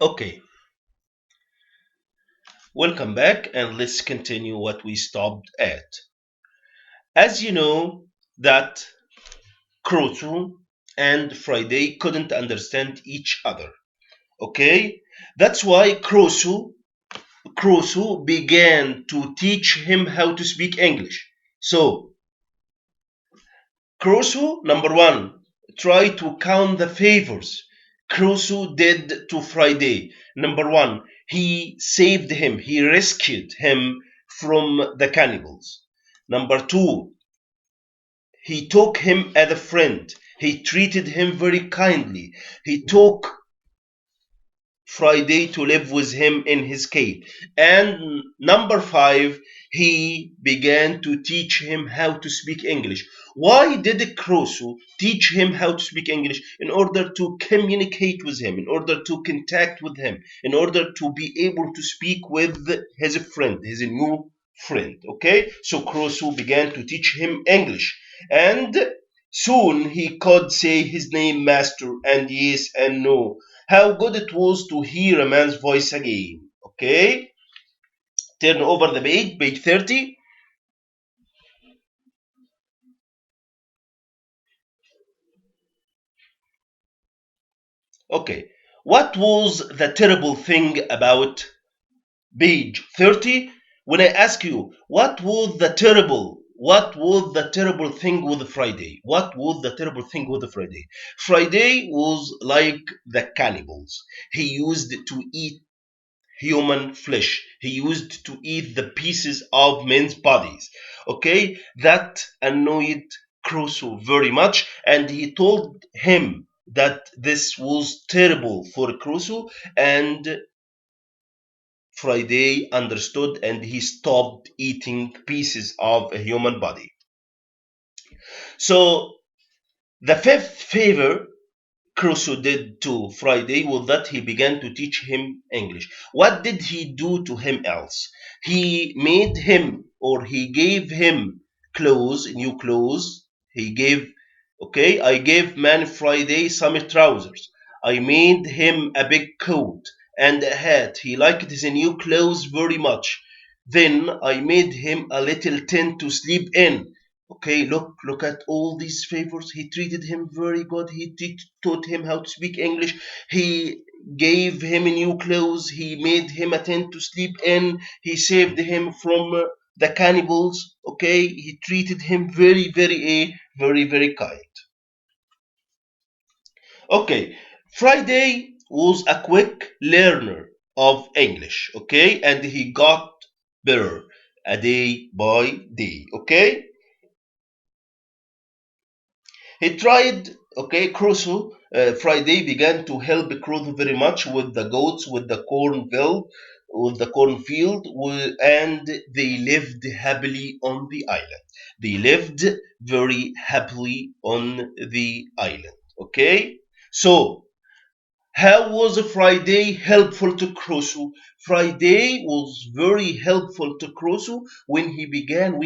Okay, welcome back and let's continue what we stopped at. As you know, that Crusoe and Friday couldn't understand each other. Okay, that's why Crusoe began to teach him how to speak English. So Crusoe, number one, try to count the favors Crusoe did to Friday. Number one, he saved him, he rescued him from the cannibals. Number two, he took him as a friend. He treated him very kindly. He took Friday to live with him in his cave. And number five, he began to teach him how to speak English. Why did Crusoe teach him how to speak English? In order to communicate with him, in order to contact with him, in order to be able to speak with his friend, his new friend. Okay? So Crusoe began to teach him English. And soon he could say his name, master, and yes and no. How good it was to hear a man's voice again. Okay, turn over the page 30. Okay, what was the terrible thing about page 30? When I ask you, what was the terrible thing with Friday? What was the terrible thing with Friday? Friday was like the cannibals. He used to eat human flesh. He used to eat the pieces of men's bodies. Okay, that annoyed Crusoe very much, and he told him that this was terrible for Crusoe, and Friday understood and he stopped eating pieces of a human body. So the fifth favor Crusoe did to Friday was that he began to teach him English. What did he do to him else? He made him, or he gave him clothes, new clothes. He gave, okay, I gave man Friday some trousers. I made him a big coat and a hat. He liked his new clothes very much. Then I made him a little tent to sleep in. Okay, look at all these favors. He treated him very good. He taught him how to speak English. He gave him new clothes. He made him a tent to sleep in. He saved him from the cannibals. Okay, he treated him very kind. Okay, Friday was a quick learner of English. Okay, and he got better a day by day. Okay. He tried, okay, Crusoe. Friday began to help Crusoe very much with the goats, with the cornfield, and they lived happily on the island. They lived very happily on the island. Okay, so how was Friday helpful to Crusoe? Friday was very helpful to Crusoe when he began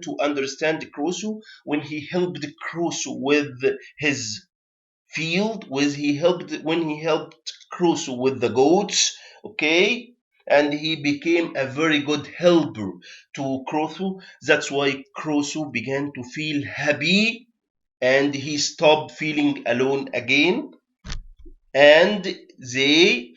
to understand Crusoe, when he helped Crusoe with his field, when he helped Crusoe with the goats, okay? And he became a very good helper to Crusoe. That's why Crusoe began to feel happy and he stopped feeling alone again, and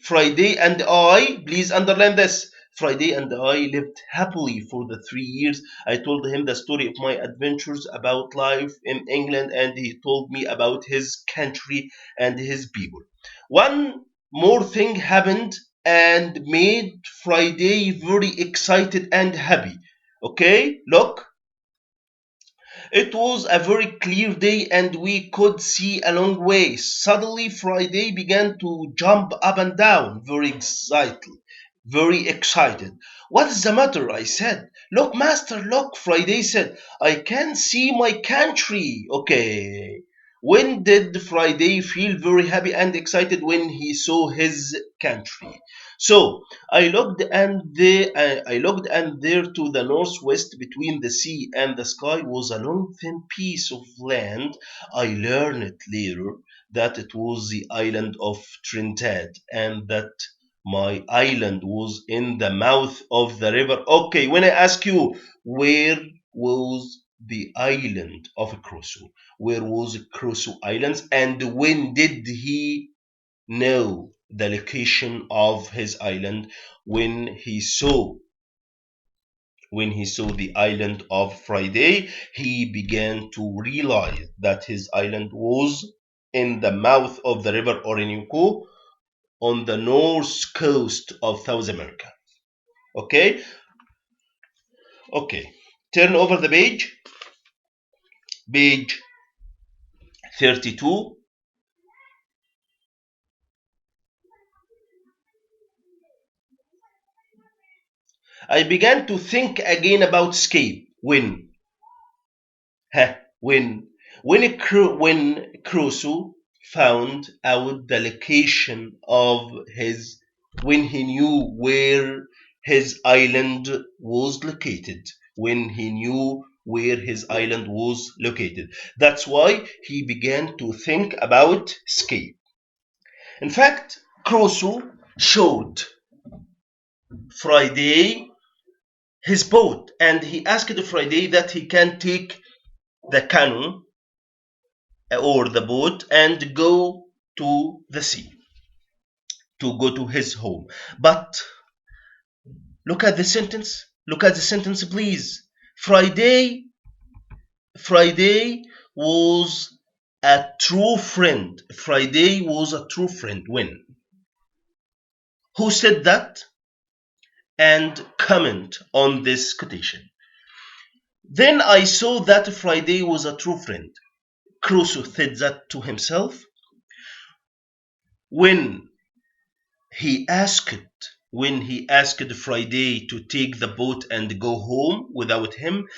Friday and I, please underline this. Friday and I lived happily for the 3 years. I told him the story of my adventures about life in England, and he told me about his country and his people. One more thing happened and made Friday very excited and happy. Okay, look, it was a very clear day and we could see a long way. Suddenly, Friday began to jump up and down, very excited. What is the matter? I said. Look, master, look, Friday said. I can see my country. Okay. When did Friday feel very happy and excited when he saw his country? So I looked and there to the northwest between the sea and the sky was a long thin piece of land. I learned later that it was the island of Trinidad and that my island was in the mouth of the river. Okay, when I ask you, where was the island of Crusoe? Where was Crusoe Islands? And when did he know the location of his island? When he saw the island of Friday, he began to realize that his island was in the mouth of the river Orinoco on the north coast of South America. Okay? Okay. Turn over the page. Page 32. I began to think again about escape. When when Crusoe found out the location of his, when he knew where his island was located, that's why he began to think about escape. In fact, Crusoe showed Friday his boat, and he asked Friday that he can take the canoe or the boat and go to the sea, to go to his home. But look at the sentence. Look at the sentence, please. Friday was a true friend. Friday was a true friend. When? Who said that? And comment on this quotation. Then I saw that Friday was a true friend. Crusoe said that to himself when he asked Friday to take the boat and go home without him.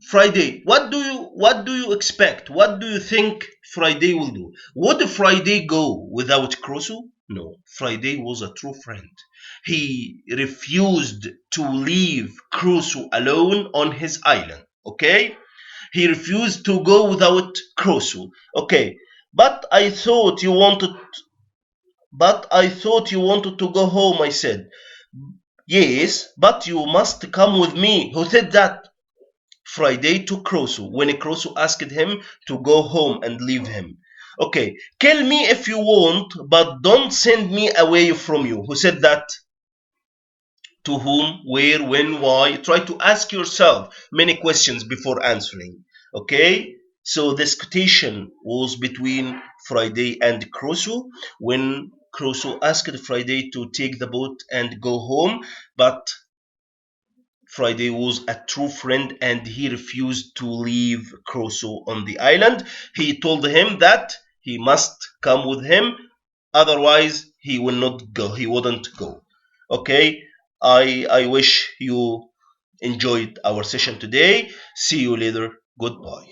Friday, what do you expect? What do you think Friday will do? Would Friday go without Crusoe? No. Friday was a true friend. He refused to leave Crusoe alone on his island. Okay? He refused to go without Crusoe. Okay. But I thought you wanted to go home, I said. Yes, but you must come with me. Who said that? Friday to Crusoe, when Crusoe asked him to go home and leave him. Okay, kill me if you want, but don't send me away from you. Who said that? To whom, where, when, why? Try to ask yourself many questions before answering. Okay, so this quotation was between Friday and Crusoe, when Crusoe asked Friday to take the boat and go home, but Friday was a true friend and he refused to leave Crusoe on the island. He told him that he must come with him, otherwise he will not go. He wouldn't go. Okay, I wish you enjoyed our session today. See you later. Goodbye.